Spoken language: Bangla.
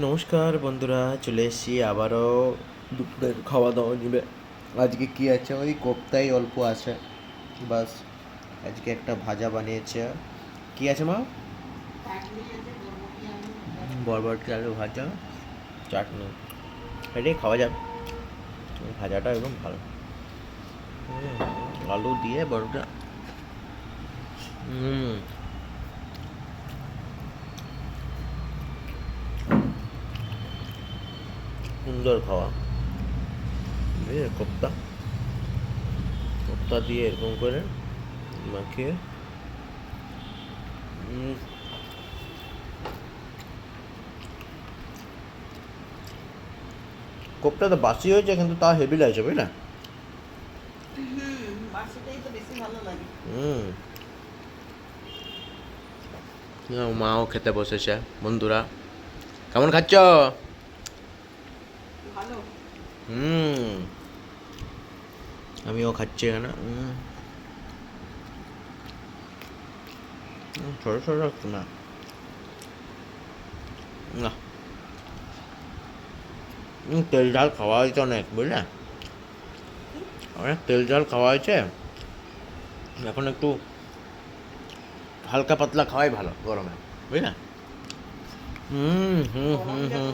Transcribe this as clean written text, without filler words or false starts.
নমস্কার বন্ধুরা, চলে এসেছি আবারও দুপুরের খাওয়া দাওয়া নিবে। আজকে কি আছে, ওই কোপ্তাই অল্প আছে বাস। আজকে একটা ভাজা বানিয়েছে। কি আছে মা? বরবটি আলু ভাজা, চাটনি, এটাই খাওয়া যাবে। ভাজাটা একদম ভালো। আলু দিয়ে বড়টা। সুন্দর খাওয়া। কোপ্তা কোপ্তা দিয়ে এরকম করে মাখিয়ে। কোপ্তা তো বাসি হয়েছে, কিন্তু তা হেভি লাগছে, বুঝলি না? বাসিটাই তো বেশি ভালো লাগে। মাও খেতে বসেছে। বন্ধুরা, কেমন খাচ্ছ? ভালো। আমিও খাচ্ছি এখানে। ছোটো ছোটো একটু না, না। তেল ঝাল খাওয়া হয়েছে অনেক, বুঝলে? অনেক তেল ঝাল খাওয়া হয়েছে। এখন একটু হালকা পাতলা খাওয়াই ভালো গরমে, বুঝলে? হুম হুম হুম হুম।